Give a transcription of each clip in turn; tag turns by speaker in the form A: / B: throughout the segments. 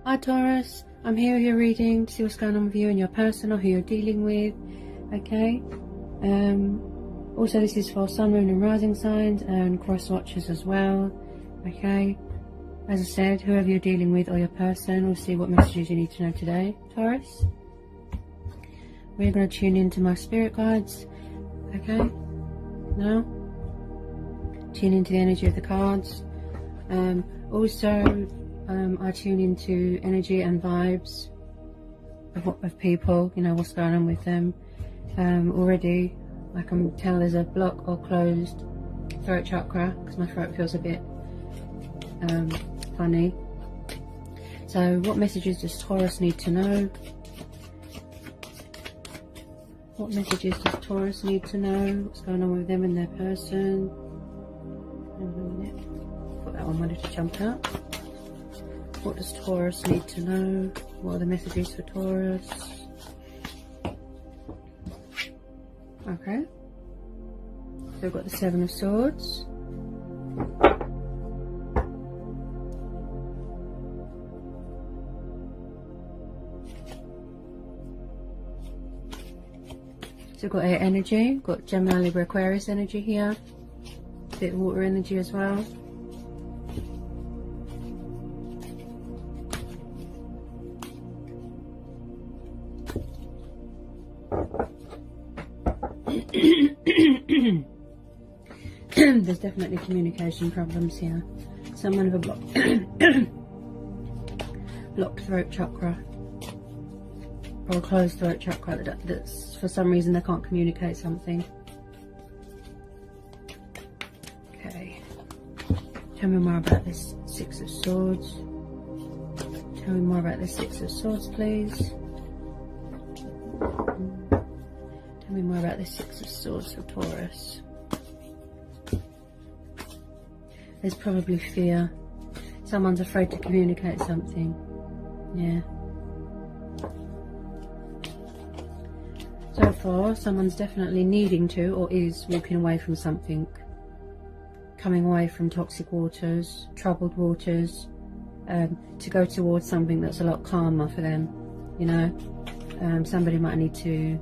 A: Hi Taurus, I'm here with your reading to see what's going on with you and your person or who you're dealing with, okay? Also this is for Sun, Moon and Rising signs and cross watchers as well, okay? As I said, whoever you're dealing with or your person, we'll see what messages you need to know today, Taurus. We're going to tune into my spirit guides, okay? Now, tune into the energy of the cards. I tune into energy and vibes of people, you know, what's going on with them. Already, I can tell there's a block or closed throat chakra because my throat feels a bit funny. So what messages does Taurus need to know? What messages does Taurus need to know? What's going on with them and their person? Thought that one wanted to jump out. What does Taurus need to know? What are the messages for Taurus? Okay. So we've got the Seven of Swords. So we've got air energy, got Gemini, Libra, Aquarius energy here. A bit of water energy as well. There's definitely communication problems here. Someone with a blocked throat chakra or a closed throat chakra that's for some reason they can't communicate something. Okay. Tell me more about this Six of Swords. Tell me more about this Six of Swords, please. Tell me more about this Six of Swords for Taurus. There's probably fear. Someone's afraid to communicate something. Yeah. So far, someone's definitely needing to or is walking away from something. Coming away from toxic waters, troubled waters, to go towards something that's a lot calmer for them. You know, somebody might need to,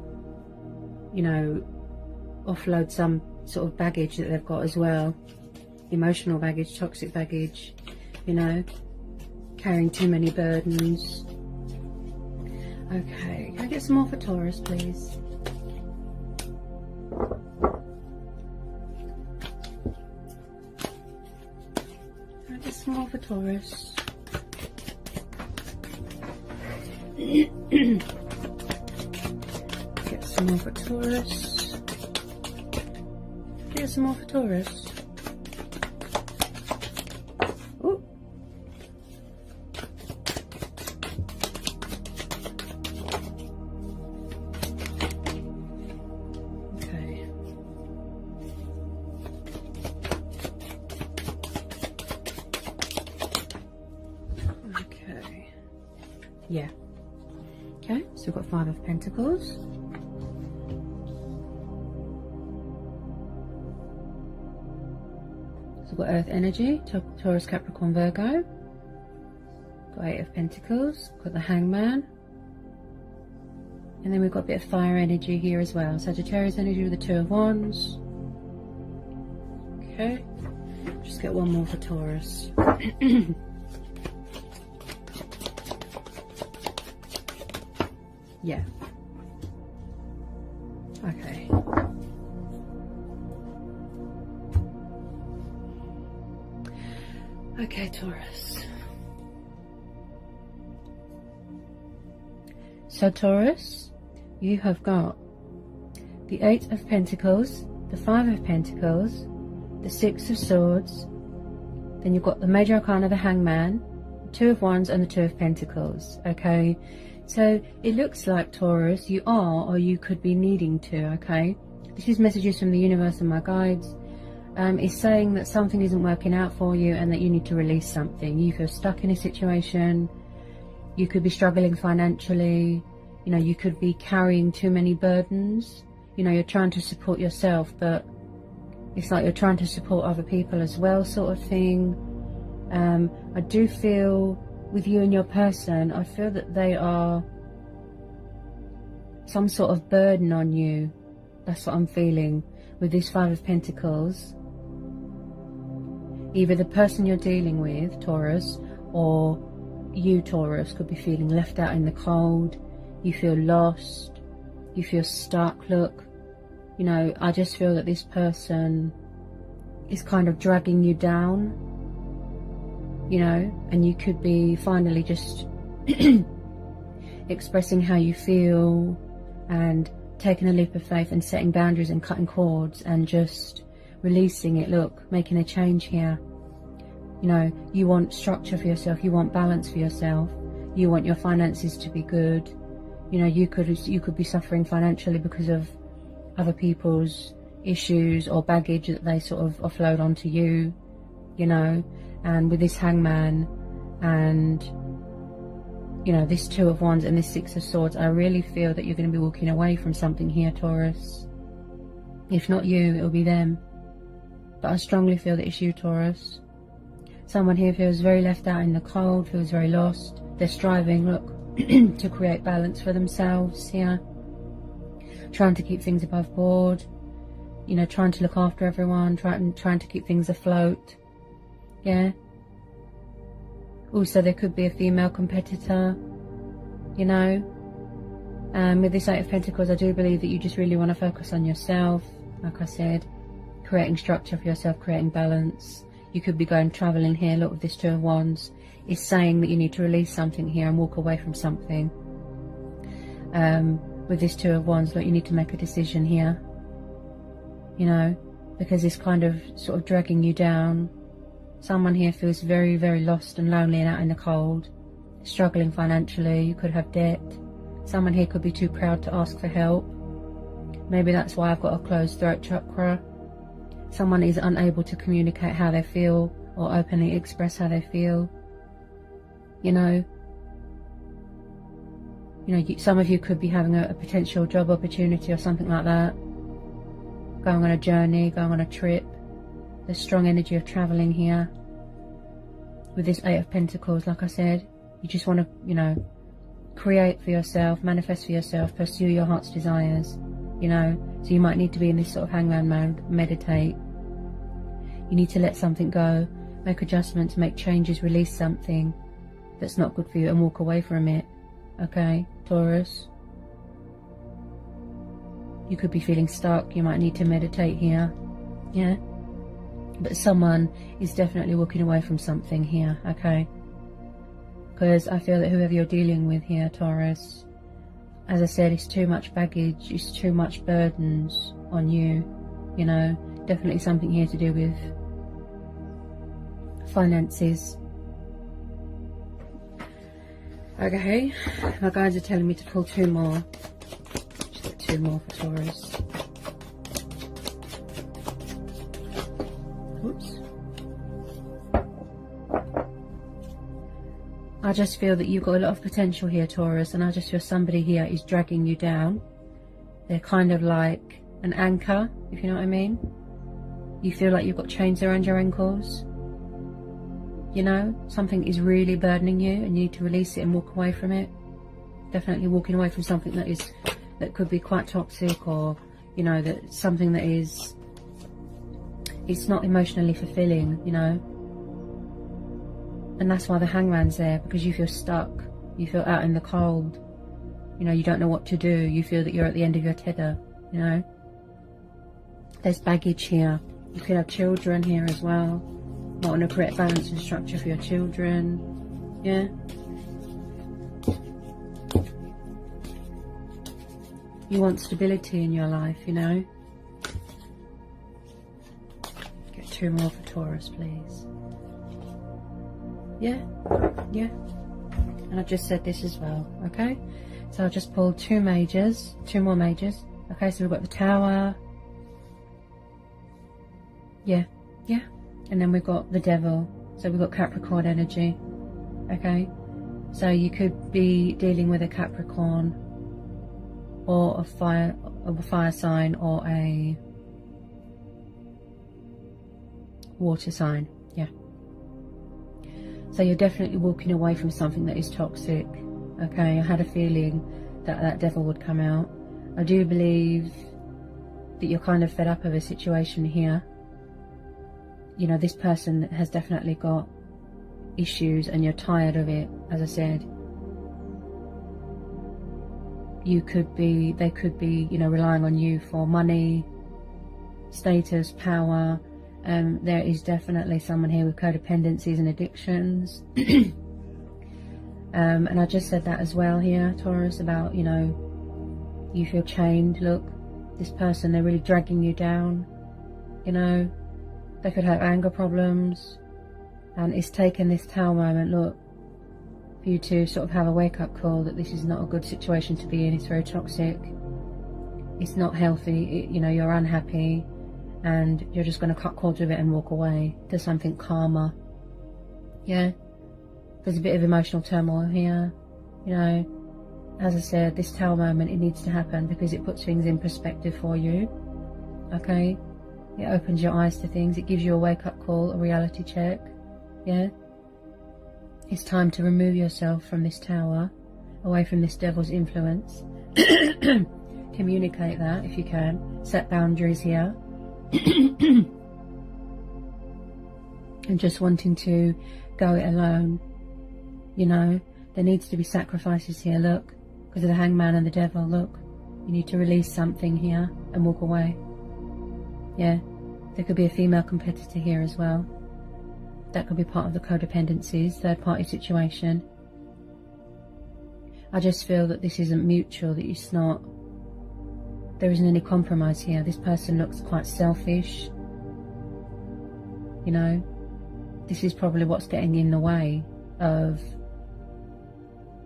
A: you know, offload some sort of baggage that they've got as well. Emotional baggage, toxic baggage, you know, carrying too many burdens. Okay, can I get some more for Taurus, please? Can I get some more for Taurus? Get some more for Taurus. Get some more for Taurus. Ooh. Okay. Okay. Yeah. Okay, so we've got Five of Pentacles. So we've got Earth energy, Taurus, Capricorn, Virgo. Got Eight of Pentacles, got the Hangman. And then we've got a bit of fire energy here as well. Sagittarius energy with the Two of Wands. Okay, just get one more for Taurus. Yeah. Okay. Okay, Taurus. So Taurus, you have got the Eight of Pentacles, the Five of Pentacles, the Six of Swords, then you've got the Major Arcana, the Hangman, the Two of Wands and the Two of Pentacles, okay? So it looks like, Taurus, you are or you could be needing to, okay? This is messages from the universe and my guides. It's saying that something isn't working out for you and that you need to release something. You feel stuck in a situation. You could be struggling financially. You know, you could be carrying too many burdens. You know, you're trying to support yourself, but it's like you're trying to support other people as well, sort of thing. I do feel with you and your person, I feel that they are some sort of burden on you. That's what I'm feeling with this Five of Pentacles. Either the person you're dealing with, Taurus, or you, Taurus, could be feeling left out in the cold. You feel lost. You feel stuck. Look, you know, I just feel that this person is kind of dragging you down, you know, and you could be finally just expressing how you feel and taking a leap of faith and setting boundaries and cutting cords and just releasing it. Look, making a change here. You know, you want structure for yourself, you want balance for yourself, you want your finances to be good. You know, you could be suffering financially because of other people's issues or baggage that they sort of offload onto you, you know. And with this Hangman and, you know, this Two of Wands and this Six of Swords, I really feel that you're going to be walking away from something here, Taurus. If not you, it'll be them. But I strongly feel that it's you, Taurus. Someone here feels very left out in the cold, feels very lost. They're striving, look, to create balance for themselves here. Trying to keep things above board. You know, trying to look after everyone, trying to keep things afloat. Yeah. Also, there could be a female competitor, you know. With this Eight of Pentacles, I do believe that you just really want to focus on yourself. Like I said, creating structure for yourself, creating balance. You could be going travelling here. Look, with this Two of Wands, it's saying that you need to release something here and walk away from something. With this Two of Wands, look, you need to make a decision here. You know, because it's kind of sort of dragging you down. Someone here feels very, very lost and lonely and out in the cold, struggling financially. You could have debt. Someone here could be too proud to ask for help. Maybe that's why I've got a closed throat chakra. Someone is unable to communicate how they feel or openly express how they feel. You know, some of you could be having a potential job opportunity or something like that. Going on a journey, going on a trip. There's strong energy of travelling here. With this Eight of Pentacles, like I said, you just want to, you know, create for yourself, manifest for yourself, pursue your heart's desires, you know. So you might need to be in this sort of Hangman mode, meditate. You need to let something go, make adjustments, make changes, release something that's not good for you and walk away from it. Okay, Taurus? You could be feeling stuck, you might need to meditate here. Yeah? But someone is definitely walking away from something here, okay? Because I feel that whoever you're dealing with here, Taurus, as I said, it's too much baggage, it's too much burdens on you, you know. Definitely something here to do with finances. Okay, my guides are telling me to pull two more. Just get two more for Taurus. Oops. I just feel that you've got a lot of potential here, Taurus, and I just feel somebody here is dragging you down. They're kind of like an anchor, if you know what I mean. You feel like you've got chains around your ankles. You know, something is really burdening you and you need to release it and walk away from it. Definitely walking away from something that could be quite toxic, or, you know, that something that is, it's not emotionally fulfilling, you know. And that's why the Hangman's there, because you feel stuck, you feel out in the cold, you know, you don't know what to do, you feel that you're at the end of your tether, you know. There's baggage here. You could have children here as well. Might want to create balance and structure for your children. Yeah. You want stability in your life, you know. Get two more for Taurus, please. Yeah, yeah. And I've just said this as well, okay? So I'll just pull two majors, two more majors. Okay, so we've got the Tower. Yeah, yeah. And then we've got the Devil. So we've got Capricorn energy. Okay? So you could be dealing with a Capricorn or a fire sign, or a water sign. Yeah. So you're definitely walking away from something that is toxic. Okay, I had a feeling that that devil would come out. I do believe that you're kind of fed up of a situation here. You know, this person has definitely got issues and you're tired of it, as I said. They could be, you know, relying on you for money, status, power. There is definitely someone here with codependencies and addictions. And I just said that as well here, Taurus, about, you know, you feel chained. Look, this person, they're really dragging you down. You know, they could have anger problems. And it's taken this Tower moment, look, for you to sort of have a wake-up call that this is not a good situation to be in. It's very toxic. It's not healthy. You know, you're unhappy. And you're just going to cut cords with it and walk away to something calmer. Yeah? There's a bit of emotional turmoil here. You know, as I said, this Tower moment, it needs to happen because it puts things in perspective for you. Okay? It opens your eyes to things. It gives you a wake-up call, a reality check. Yeah? It's time to remove yourself from this tower, away from this devil's influence. Communicate that if you can. Set boundaries here. And just wanting to go it alone. You know, there needs to be sacrifices here, look. Because of the Hangman and the Devil, look. You need to release something here and walk away. Yeah, there could be a female competitor here as well. That could be part of the codependencies, third-party situation. I just feel that this isn't mutual, that it's not... There isn't any compromise here. This person looks quite selfish. You know, this is probably what's getting in the way of,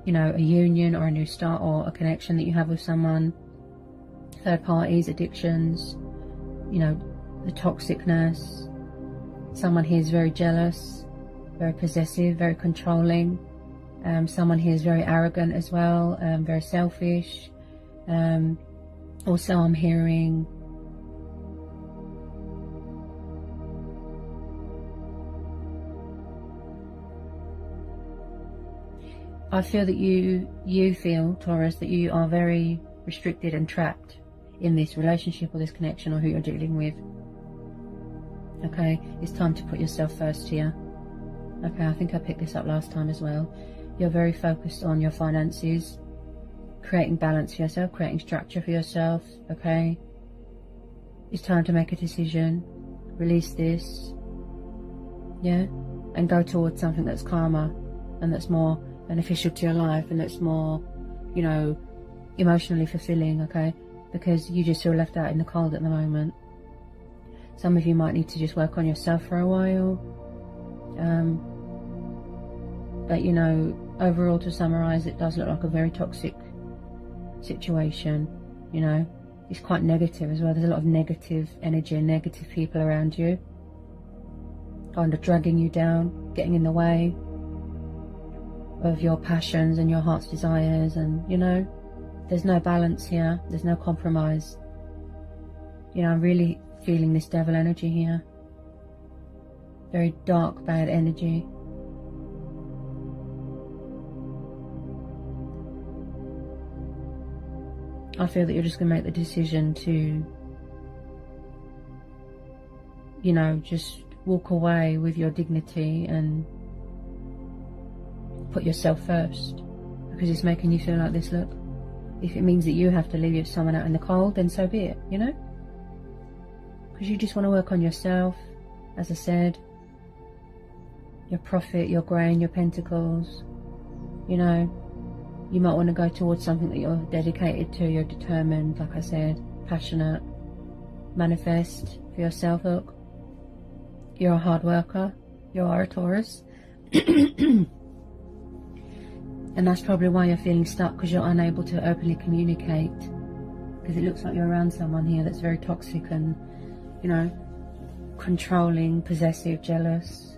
A: you know, a union or a new start or a connection that you have with someone. Third parties, addictions, you know, the toxicness. Someone here is very jealous, very possessive, very controlling. Someone here is very arrogant as well, very selfish. Also, I'm hearing I feel that you feel, Taurus, that you are very restricted and trapped in this relationship or this connection or who you're dealing with. Okay, it's time to put yourself first here. Okay, I think I picked this up last time as well. You're very focused on your finances, creating balance for yourself, creating structure for yourself. Okay, it's time to make a decision, release this, yeah, and go towards something that's calmer and that's more beneficial to your life and that's more, you know, emotionally fulfilling. Okay, because you just feel left out in the cold at the moment. Some of you might need to just work on yourself for a while. But, you know, overall, to summarise, it does look like a very toxic situation. You know, it's quite negative as well. There's a lot of negative energy and negative people around you, kind of dragging you down, getting in the way of your passions and your heart's desires. And, you know, there's no balance here. There's no compromise. You know, I'm really feeling this devil energy here. Very dark, bad energy. I feel that you're just going to make the decision to, you know, just walk away with your dignity and put yourself first, because it's making you feel like this. Look, if it means that you have to leave someone out in the cold, then so be it, you know? Because you just want to work on yourself, as I said, your profit, your grain, your pentacles. You know, you might want to go towards something that you're dedicated to, you're determined, like I said, passionate. Manifest for yourself. Look, you're a hard worker, you are a Taurus. And that's probably why you're feeling stuck, because you're unable to openly communicate, because it looks like you're around someone here that's very toxic and, you know, controlling, possessive, jealous,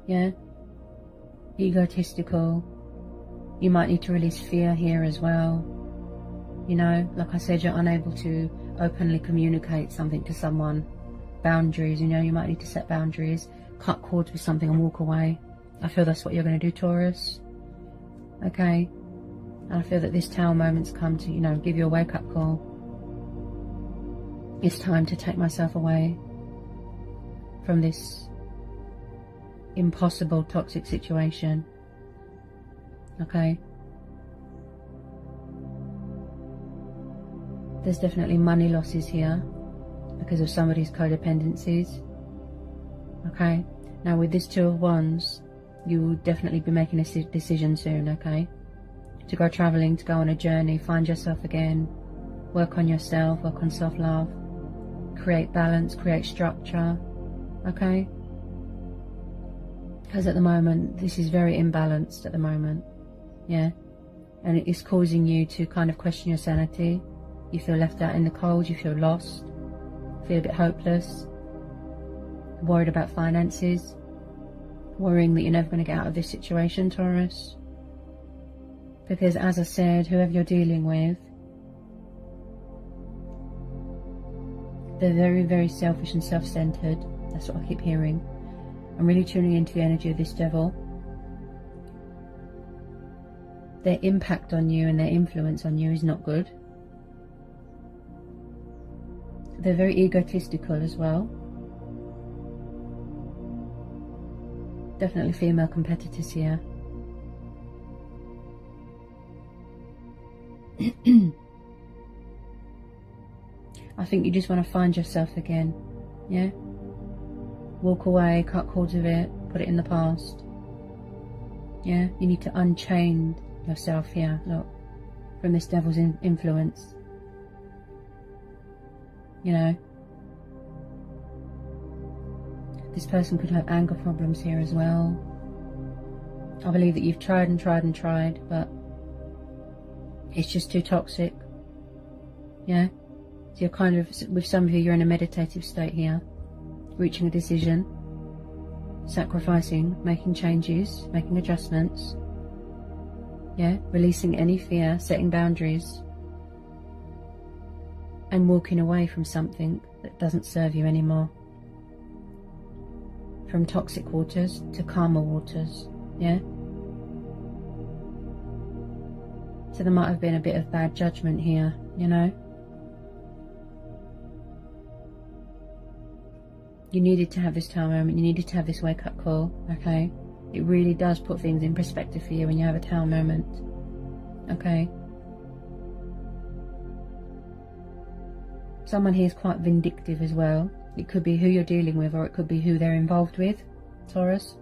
A: yeah, egotistical. You might need to release fear here as well. You know, like I said, you're unable to openly communicate something to someone. Boundaries, you know, you might need to set boundaries, cut cords with something and walk away. I feel that's what you're going to do, Taurus. Okay? And I feel that this Tower moment's come to, you know, give you a wake-up call. It's time to take myself away from this impossible toxic situation. Okay? There's definitely money losses here because of somebody's codependencies. Okay? Now with this Two of Wands, you will definitely be making a decision soon, okay? To go travelling, to go on a journey, find yourself again, work on yourself, work on self-love, create balance, create structure, okay? Because at the moment, this is very imbalanced at the moment, yeah? And it is causing you to kind of question your sanity. You feel left out in the cold, you feel lost, feel a bit hopeless, worried about finances, worrying that you're never going to get out of this situation, Taurus. Because as I said, whoever you're dealing with, they're very, very selfish and self-centered. That's what I keep hearing. I'm really tuning into the energy of this Devil. Their impact on you and their influence on you is not good. They're very egotistical as well. Definitely female competitors here. I think you just want to find yourself again, yeah? Walk away, cut cords with it, put it in the past. Yeah, you need to unchain yourself here, look, from this Devil's influence. You know, this person could have anger problems here as well. I believe that you've tried and tried and tried, but it's just too toxic. Yeah? So you're kind of, with some of you, you're in a meditative state here. Reaching a decision. Sacrificing, making changes, making adjustments. Yeah? Releasing any fear, setting boundaries. And walking away from something that doesn't serve you anymore. From toxic waters to calmer waters. Yeah? So there might have been a bit of bad judgment here, you know? You needed to have this Tower moment, you needed to have this wake-up call, okay? It really does put things in perspective for you when you have a Tower moment, okay? Someone here is quite vindictive as well. It could be who you're dealing with, or it could be who they're involved with, Taurus.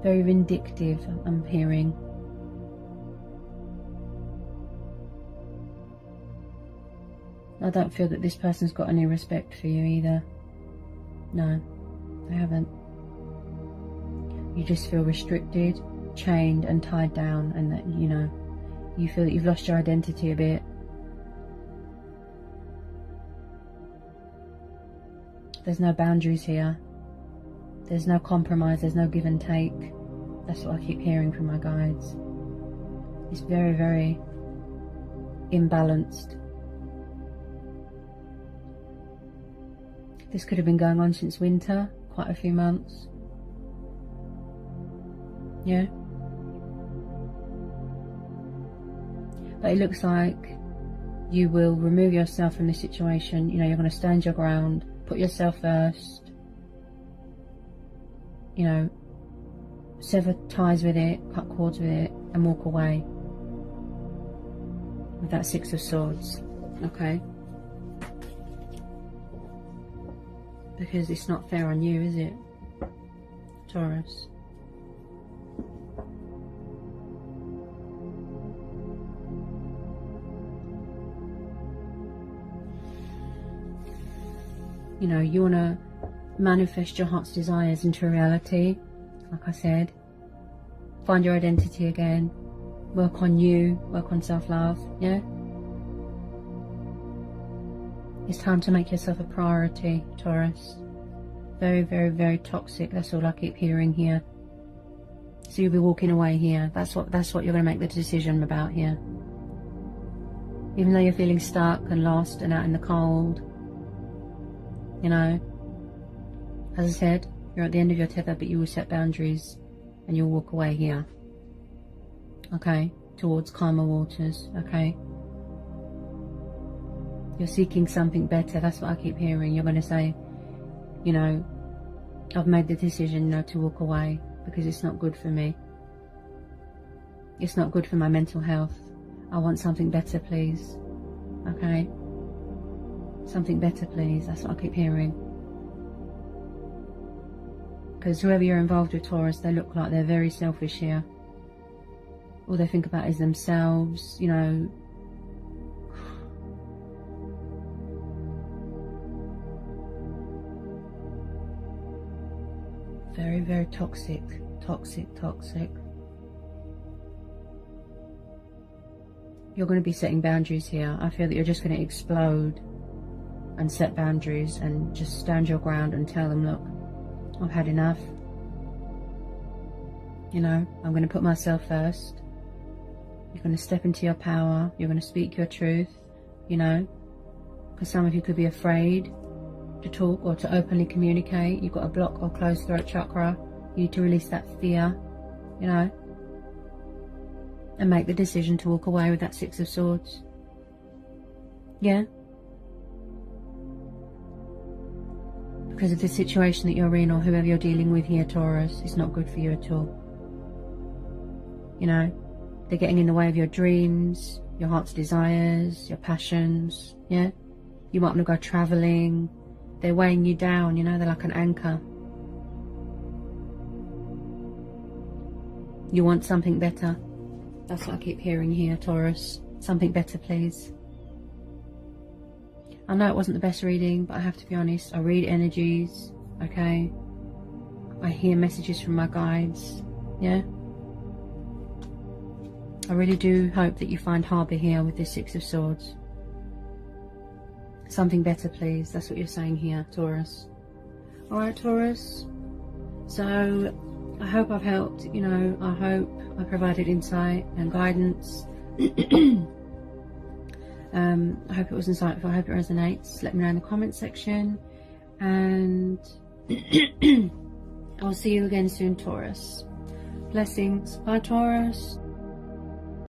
A: Very vindictive, I'm hearing. I don't feel that this person's got any respect for you either. No, they haven't. You just feel restricted, chained and tied down, and that, you know, you feel that you've lost your identity a bit. There's no boundaries here. There's no compromise, there's no give and take. That's what I keep hearing from my guides. It's very, very imbalanced. This could have been going on since winter, quite a few months. Yeah? But it looks like you will remove yourself from this situation. You know, you're going to stand your ground, put yourself first. You know, sever ties with it, cut cords with it, and walk away. With that Six of Swords, okay? Because it's not fair on you, is it, Taurus? You know, you want to manifest your heart's desires into reality, like I said. Find your identity again. Work on you, work on self-love, yeah? It's time to make yourself a priority, Taurus. Very, very, very toxic. That's all I keep hearing here. So you'll be walking away here. That's what you're going to make the decision about here. Even though you're feeling stuck and lost and out in the cold, you know. As I said, you're at the end of your tether, but you will set boundaries and you'll walk away here. Okay? Towards calmer waters, okay? You're seeking something better. That's what I keep hearing. You're going to say, you know, I've made the decision, you know, to walk away because it's not good for me. It's not good for my mental health. I want something better, please. Okay? Something better, please. That's what I keep hearing. Because whoever you're involved with, Taurus, they look like they're very selfish here. All they think about is themselves, you know. Very, very toxic. Toxic. You're going to be setting boundaries here. I feel that you're just going to explode and set boundaries and just stand your ground and tell them, look, I've had enough. You know, I'm going to put myself first. You're going to step into your power. You're going to speak your truth, you know, because some of you could be afraid to talk or to openly communicate. You've got a block or closed throat chakra. You need to release that fear, you know, and make the decision to walk away with that Six of Swords. Yeah? Because of the situation that you're in, or whoever you're dealing with here, Taurus, it's not good for you at all. You know, they're getting in the way of your dreams, your heart's desires, your passions, yeah? You might want to go travelling. They're weighing you down, you know, they're like an anchor. You want something better. That's what I keep hearing here, Taurus. Something better, please. I know it wasn't the best reading, but I have to be honest. I read energies, okay? I hear messages from my guides, yeah? I really do hope that you find harbour here with this Six of Swords. Something better, please. That's what you're saying here, Taurus. Alright, Taurus. So, I hope I've helped, you know, I hope I provided insight and guidance. I hope it was insightful. I hope it resonates. Let me know in the comment section. And I'll see you again soon, Taurus. Blessings. Bye, Taurus.